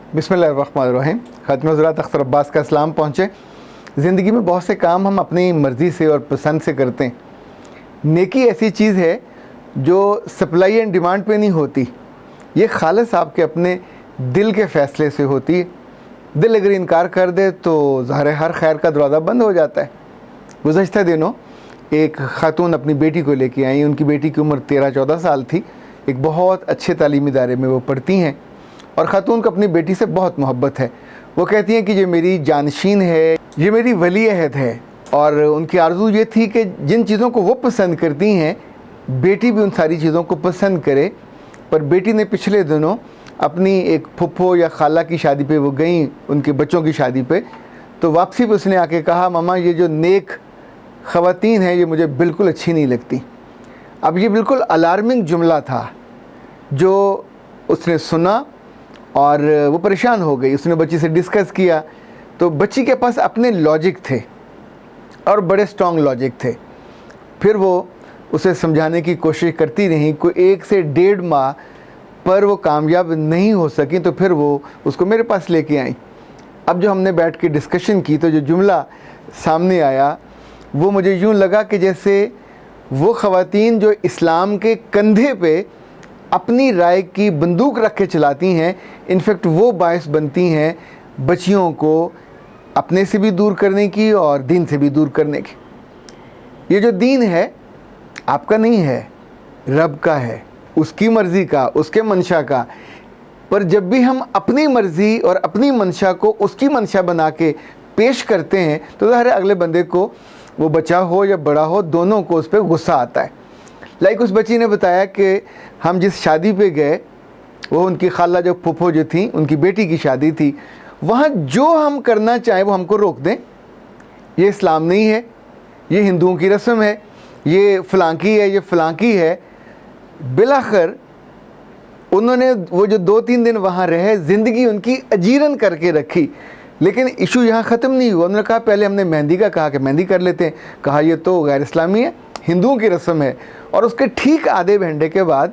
बिस्मिल्लाहिर्रहमानिर्रहीम। ख़ातिम हज़रात अख्तर अब्बास का सलाम पहुँचे। ज़िंदगी में बहुत से काम हम अपनी मर्ज़ी से और पसंद से करते हैं। नेकी ऐसी चीज़ है जो सप्लाई एंड डिमांड पे नहीं होती, ये खालिस आपके अपने दिल के फ़ैसले से होती है। दिल अगर इनकार कर दे तो ज़ाहिर हर खैर का दरवाज़ा बंद हो जाता है। गुज़श्ता दिनों एक ख़ातून अपनी बेटी को लेके आई। उनकी बेटी की उम्र 13-14 साल थी। एक बहुत अच्छे तालीमी इदारे में वो पढ़ती हैं और ख़ातून को अपनी बेटी से बहुत मोहब्बत है। वो कहती हैं कि ये मेरी जानशीन है, ये मेरी वली अहद है। और उनकी आरज़ू ये थी कि जिन चीज़ों को वो पसंद करती हैं बेटी भी उन सारी चीज़ों को पसंद करे। पर बेटी ने पिछले दिनों अपनी एक फुफ्फो या खाला की शादी पे वो गई, उनके बच्चों की शादी पे, तो वापसी पे उसने आके कहा, मम्मा ये जो नेक ख़वातीन हैं ये मुझे बिल्कुल अच्छी नहीं लगती। अब ये बिल्कुल अलार्मिंग जुमला था जो उसने सुना और वो परेशान हो गई। उसने बच्ची से डिस्कस किया तो बच्ची के पास अपने लॉजिक थे और बड़े स्ट्रॉन्ग लॉजिक थे। फिर वो उसे समझाने की कोशिश करती रही। कोई 1 से 1.5 माह पर वो कामयाब नहीं हो सकी तो फिर वो उसको मेरे पास लेके आई। अब जो हमने बैठ के डिस्कशन की तो जो जुमला सामने आया वो मुझे यूँ लगा कि जैसे वो ख़वातीन जो इस्लाम के कंधे पे अपनी राय की बंदूक रख के चलाती हैं, इनफैक्ट वो बायस बनती हैं बच्चियों को अपने से भी दूर करने की और दीन से भी दूर करने की। ये जो दीन है आपका नहीं है, रब का है, उसकी मर्ज़ी का, उसके मंशा का। पर जब भी हम अपनी मर्ज़ी और अपनी मंशा को उसकी मंशा बना के पेश करते हैं तो ज़ाहिर है अगले बंदे को, वो बच्चा हो या बड़ा हो, दोनों को उस पर गुस्सा आता है। लाइक उस बच्ची ने बताया कि हम जिस शादी पे गए वो उनकी खाला जो फुफ्फो जो थी, उनकी बेटी की शादी थी, वहाँ जो हम करना चाहें वो हमको रोक दें। ये इस्लाम नहीं है, ये हिंदुओं की रस्म है, ये फ़लाँ की है, ये फ़लाँ की है। बिलाखिर उन्होंने वो जो 2-3 दिन वहाँ रहे, ज़िंदगी उनकी अजीरन करके रखी। लेकिन इशू यहाँ ख़त्म नहीं हुआ। उन्होंने कहा पहले हमने मेहंदी का कहा कि मेहंदी कर लेते हैं, कहा ये तो गैर इस्लामी है, हिंदुओं की रस्म है। और उसके ठीक आधे घंटे के बाद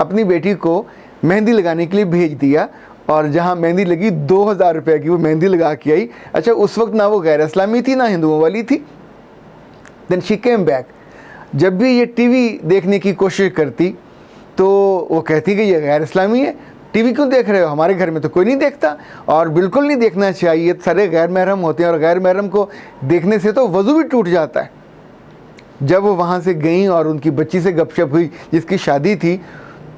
अपनी बेटी को मेहंदी लगाने के लिए भेज दिया और जहाँ मेहंदी लगी 2000 रुपये की वो मेहंदी लगा के आई। अच्छा, उस वक्त ना वो गैर इस्लामी थी ना हिंदुओं वाली थी। Then she came back. जब भी ये टीवी देखने की कोशिश करती तो वो कहती कि ये गैर इस्लामी है, टीवी क्यों देख रहे हो, हमारे घर में तो कोई नहीं देखता और बिल्कुल नहीं देखना चाहिए, सारे गैर महरम होते हैं और गैर महरम को देखने से तो वज़ू भी टूट जाता है। जब वो वहाँ से गई और उनकी बच्ची से गपशप हुई जिसकी शादी थी,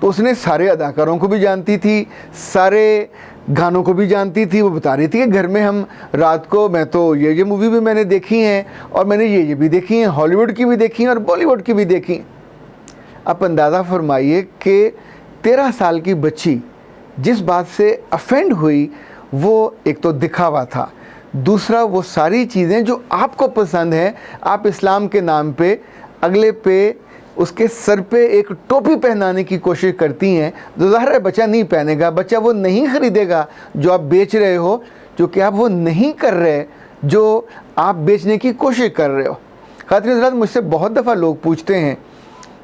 तो उसने सारे अदाकारों को भी जानती थी, सारे गानों को भी जानती थी। वो बता रही थी कि घर में हम रात को, मैं तो ये मूवी भी मैंने देखी हैं और मैंने ये भी देखी हैं, हॉलीवुड की भी देखी हैं और बॉलीवुड की भी देखी। आप अंदाज़ा फरमाइए कि 13 साल की बच्ची जिस बात से अफेंड हुई वो एक तो दिखावा था, दूसरा वो सारी चीज़ें जो आपको पसंद हैं आप इस्लाम के नाम पे अगले पे उसके सर पे एक टोपी पहनाने की कोशिश करती हैं। तो ज़ाहिर है बच्चा नहीं पहनेगा, बच्चा वो नहीं ख़रीदेगा जो आप बेच रहे हो, जो कि आप वो नहीं कर रहे जो आप बेचने की कोशिश कर रहे हो। ख़ातिन हज़रात, मुझसे बहुत दफ़ा लोग पूछते हैं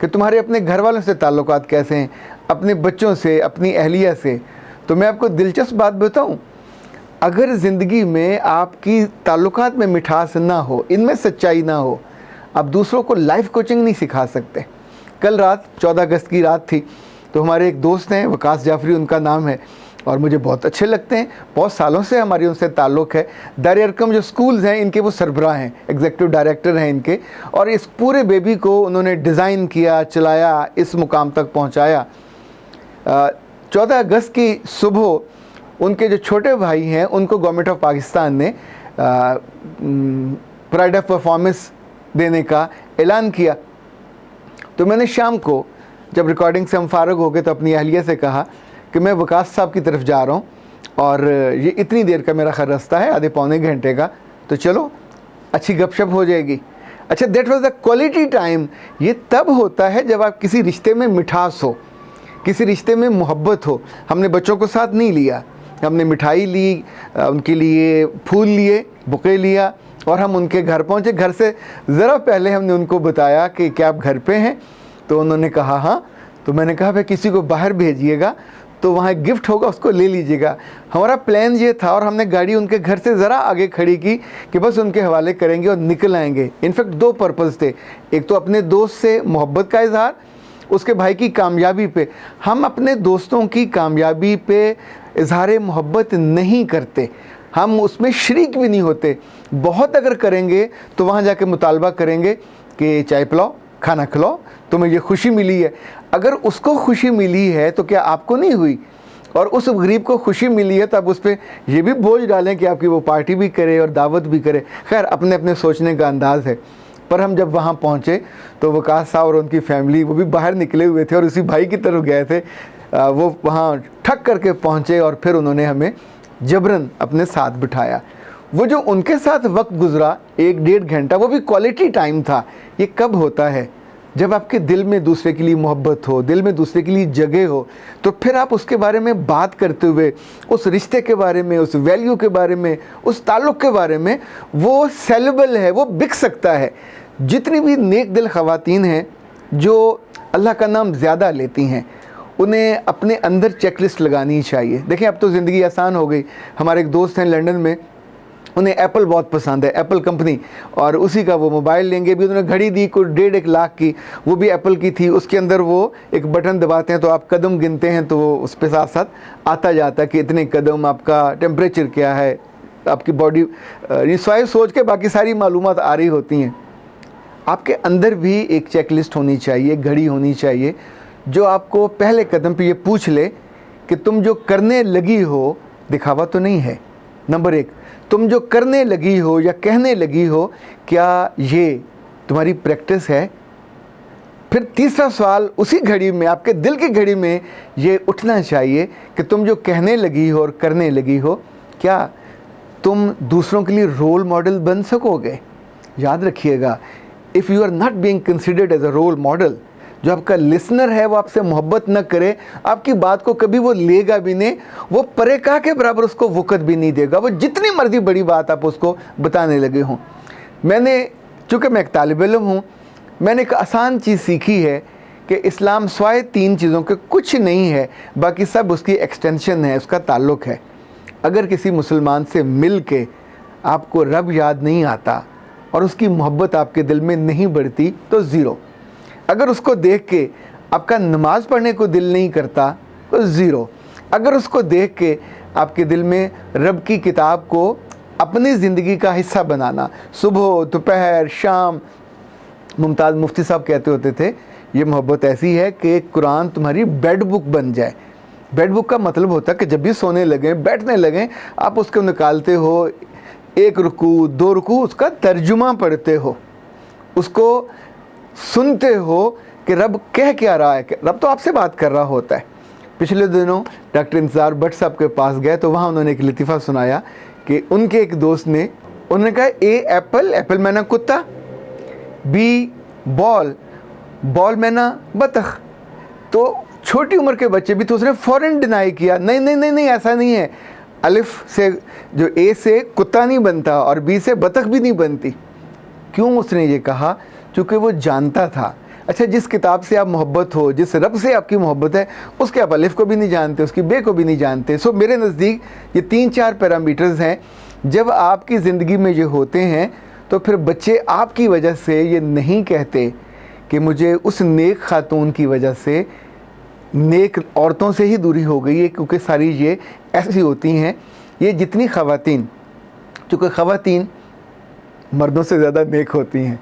कि तुम्हारे अपने घर वालों से ताल्लुकात कैसे हैं, अपने बच्चों से, अपनी अहलिया से। तो मैं आपको दिलचस्प बात बताऊं, अगर ज़िंदगी में आपकी ताल्लुकात में मिठास ना हो, इनमें सच्चाई ना हो, आप दूसरों को लाइफ कोचिंग नहीं सिखा सकते। कल रात 14 अगस्त की रात थी, तो हमारे एक दोस्त हैं, वकास जाफरी उनका नाम है और मुझे बहुत अच्छे लगते हैं, बहुत सालों से हमारी उनसे ताल्लुक़ है। दार-ए-अरकम जो स्कूल्स हैं इनके वो सरबराह हैं, एग्जीक्यूटिव डायरेक्टर हैं इनके, और इस पूरे बेबी को उन्होंने डिज़ाइन किया, चलाया, इस मुकाम तक पहुँचाया। 14 अगस्त की सुबह उनके जो छोटे भाई हैं उनको गवर्नमेंट ऑफ पाकिस्तान ने प्राइड ऑफ परफॉर्मेंस देने का ऐलान किया। तो मैंने शाम को जब रिकॉर्डिंग से हम फारग हो गए तो अपनी अहलिया से कहा कि मैं वकास साहब की तरफ जा रहा हूँ और ये इतनी देर का मेरा खैर रास्ता है, आधे पौने घंटे का, तो चलो अच्छी गपशप हो जाएगी। अच्छा, that was the quality time. ये तब होता है जब आप किसी रिश्ते में मिठास हो, किसी रिश्ते में मोहब्बत हो। हमने बच्चों को साथ नहीं लिया, हमने मिठाई ली, उनके लिए फूल लिए, बुके लिया और हम उनके घर पहुँचे। घर से ज़रा पहले हमने उनको बताया कि क्या आप घर पे हैं, तो उन्होंने कहा हाँ। तो मैंने कहा भाई किसी को बाहर भेजिएगा। तो वहाँ एक गिफ्ट होगा, उसको ले लीजिएगा। हमारा प्लान ये था और हमने गाड़ी उनके घर से ज़रा आगे खड़ी की कि बस उनके हवाले करेंगे और निकल आएंगे। इनफैक्ट 2 पर्पज़ थे, एक तो अपने दोस्त से मोहब्बत का इजहार, उसके भाई की कामयाबी पे। हम अपने दोस्तों की कामयाबी पे इजहार मोहब्बत नहीं करते, हम उसमें शरीक भी नहीं होते। बहुत अगर करेंगे तो वहाँ जाके मुतालबा करेंगे कि चाय पिलाओ, खाना खिलाओ, तुम्हें ये खुशी मिली है। अगर उसको खुशी मिली है तो क्या आपको नहीं हुई? और उस गरीब को खुशी मिली है तो आप उस पर ये भी बोझ डालें कि आपकी वो पार्टी भी करे और दावत भी करे। खैर, अपने अपने सोचने का अंदाज़ है। पर हम जब वहाँ पहुँचे तो वकास साहब और उनकी फैमिली वो भी बाहर निकले हुए थे और उसी भाई की तरफ गए थे। वो वहाँ ठक करके पहुँचे और फिर उन्होंने हमें जबरन अपने साथ बिठाया। वो जो उनके साथ वक्त गुजरा 1-1.5 घंटा, वो भी क्वालिटी टाइम था। ये कब होता है? जब आपके दिल में दूसरे के लिए मोहब्बत हो, दिल में दूसरे के लिए जगह हो, तो फिर आप उसके बारे में बात करते हुए, उस रिश्ते के बारे में, उस वैल्यू के बारे में, उस ताल्लुक़ के बारे में, वो सेलेबल है, वो बिक सकता है। जितनी भी नेक दिल ख़वातीन हैं जो अल्लाह का नाम ज़्यादा लेती हैं, उन्हें अपने अंदर चेकलिस्ट लगानी चाहिए। देखिए, अब तो ज़िंदगी आसान हो गई। हमारे एक दोस्त हैं लंदन में, उन्हें एप्पल बहुत पसंद है, एप्पल कंपनी, और उसी का वो मोबाइल लेंगे भी। उन्होंने घड़ी दी कोई 1.5 लाख की, वो भी एप्पल की थी। उसके अंदर वो एक बटन दबाते हैं तो आप कदम गिनते हैं, तो वो उस पे साथ साथ आता जाता है कि इतने कदम, आपका टेम्परेचर क्या है, आपकी बॉडी, स्वास्थ्य सोच के बाकी सारी मालूमात आ रही होती हैं। आपके अंदर भी एक चेकलिस्ट होनी चाहिए, घड़ी होनी चाहिए जो आपको पहले कदम पे ये पूछ ले कि तुम जो करने लगी हो दिखावा तो नहीं है। नंबर 1, तुम जो करने लगी हो या कहने लगी हो, क्या ये तुम्हारी प्रैक्टिस है? फिर तीसरा सवाल उसी घड़ी में, आपके दिल की घड़ी में ये उठना चाहिए कि तुम जो कहने लगी हो और करने लगी हो, क्या तुम दूसरों के लिए रोल मॉडल बन सकोगे? याद रखिएगा, if you are not being considered as a role model, जो आपका लिसनर है वो आपसे मोहब्बत न करे, आपकी बात को कभी वो लेगा भी नहीं, वो परेका के बराबर उसको वक़्त भी नहीं देगा, वो जितनी मर्जी बड़ी बात आप उसको बताने लगे हों। चूँकि मैं एक तालिब इल्म हूँ, मैंने एक आसान चीज़ सीखी है कि इस्लाम स्वाय 3 चीज़ों के कुछ नहीं है, बाकी सब उसकी एक्सटेंशन है, उसका ताल्लुक़ है। अगर किसी मुसलमान से मिल के आपको रब याद नहीं आता और उसकी मोहब्बत आपके दिल में नहीं बढ़ती तो ज़ीरो। अगर उसको देख के आपका नमाज़ पढ़ने को दिल नहीं करता तो ज़ीरो। अगर उसको देख के आपके दिल में रब की किताब को अपनी ज़िंदगी का हिस्सा बनाना, सुबह, दोपहर, शाम, मुमताज़ मुफ्ती साहब कहते होते थे, ये मोहब्बत ऐसी है कि कुरान तुम्हारी बेड बुक बन जाए। बेड बुक का मतलब होता है कि जब भी सोने लगें, बैठने लगें, आप उसको निकालते हो, 1 रुकू, 2 रुकू, उसका तर्जुमा पढ़ते हो, उसको सुनते हो कि रब कह क्या रहा है। कि रब तो आपसे बात कर रहा होता है। पिछले दिनों डॉक्टर इंतज़ार भट्ट साहब के पास गए तो वहाँ उन्होंने एक लतीफ़ा सुनाया कि उनके एक दोस्त ने, उन्होंने कहा ए एप्पल, एप्पल मैना कुत्ता, बी बॉल, बॉल मैना बतख। तो छोटी उम्र के बच्चे भी, तो उसने फ़ौरन डिनाई किया, नहीं नहीं नहीं नहीं, ऐसा नहीं है। अलिफ से, जो ए से कुत्ता नहीं बनता और बी से बतख भी नहीं बनती। क्यों उसने ये कहा? चूँकि वो जानता था, अच्छा जिस किताब से आप मोहब्बत हो, जिस रब से आपकी मोहब्बत है, उसके आप अलिफ को भी नहीं जानते, उसकी बे को भी नहीं जानते। सो मेरे नज़दीक ये 3-4 पैरामीटर्स हैं। जब आपकी ज़िंदगी में ये होते हैं तो फिर बच्चे आपकी वजह से ये नहीं कहते कि मुझे उस नेक खातून की वजह से, नेक औरतों से ही दूरी हो गई है, क्योंकि सारी ये ऐसी होती हैं। ये जितनी ख़वातीन, चूँकि ख़वातीन मर्दों से ज़्यादा नेक होती हैं,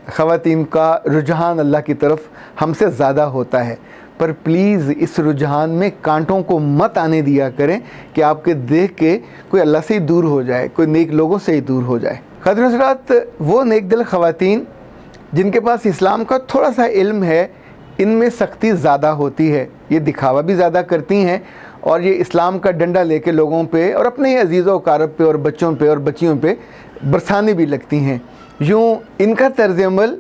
ख़वातीन का रुझान अल्लाह की तरफ हमसे ज़्यादा होता है, पर प्लीज़ इस रुझान में कांटों को मत आने दिया करें कि आपके देख के कोई अल्लाह से ही दूर हो जाए, कोई नेक लोगों से ही दूर हो जाए। ख़ातिन हज़रात, वो नेक दिल ख़वातीन जिनके पास इस्लाम का थोड़ा सा इल्म है, इनमें सख्ती ज़्यादा होती है, ये दिखावा भी ज़्यादा करती हैं और ये इस्लाम का डंडा लेके लोगों पे और अपने ही अजीज़ों कारब पे और बच्चों पे और बच्चियों पे बरसाने भी लगती हैं। यूँ इनका तर्ज़ अमल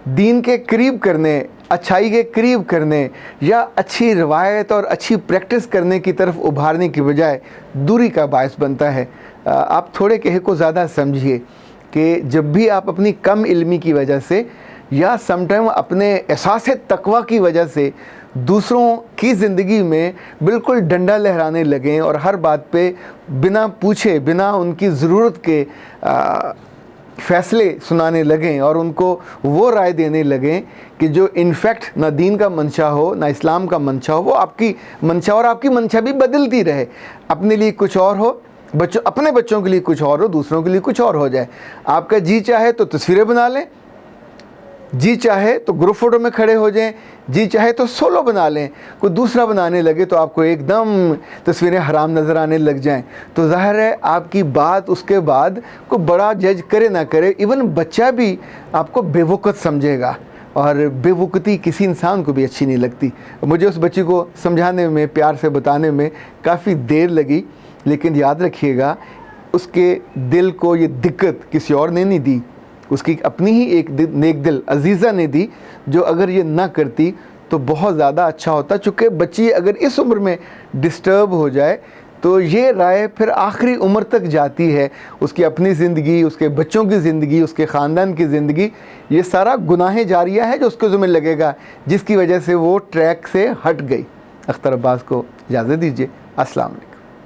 दीन के करीब करने, अच्छाई के करीब करने या अच्छी रवायत और अच्छी प्रैक्टिस करने की तरफ उभारने की बजाय दूरी का बायस बनता है। आप थोड़े कहे को ज़्यादा समझिए कि जब भी आप अपनी कम इल्मी की वजह से या समटाइम अपने एहसास तकवा की वजह से दूसरों की ज़िंदगी में बिल्कुल डंडा लहराने लगें और हर बात पे बिना पूछे, बिना उनकी ज़रूरत के फ़ैसले सुनाने लगें और उनको वो राय देने लगें कि जो इनफैक्ट ना दीन का मंशा हो ना इस्लाम का मंशा हो, वो आपकी मंशा और आपकी मंशा भी बदलती रहे। अपने लिए कुछ और हो, अपने बच्चों के लिए कुछ और हो, दूसरों के लिए कुछ और हो जाए। आपका जी चाहे तो तस्वीरें बना लें, जी चाहे तो ग्रुप फोटो में खड़े हो जाएं, जी चाहे तो सोलो बना लें। कोई दूसरा बनाने लगे तो आपको एकदम तस्वीरें हराम नज़र आने लग जाएं, तो ज़ाहिर है आपकी बात उसके बाद कोई बड़ा जज करे ना करे, इवन बच्चा भी आपको बेवकूफ़ समझेगा और बेवकूफ़ी किसी इंसान को भी अच्छी नहीं लगती। मुझे उस बच्ची को समझाने में, प्यार से बताने में काफ़ी देर लगी, लेकिन याद रखिएगा उसके दिल को ये दिक्कत किसी और ने नहीं दी, उसकी अपनी ही एक नेक दिल अजीज़ा ने दी, जो अगर ये ना करती तो बहुत ज़्यादा अच्छा होता। चूँकि बच्ची अगर इस उम्र में डिस्टर्ब हो जाए तो ये राय फिर आखिरी उम्र तक जाती है, उसकी अपनी ज़िंदगी, उसके बच्चों की ज़िंदगी, उसके ख़ानदान की ज़िंदगी, ये सारा गुनाह जारिया है जो उसके ज़िम्मे लगेगा, जिसकी वजह से वो ट्रैक से हट गई। अख्तर अब्बास को इजाज़त दीजिए। अस्सलाम वालेकुम।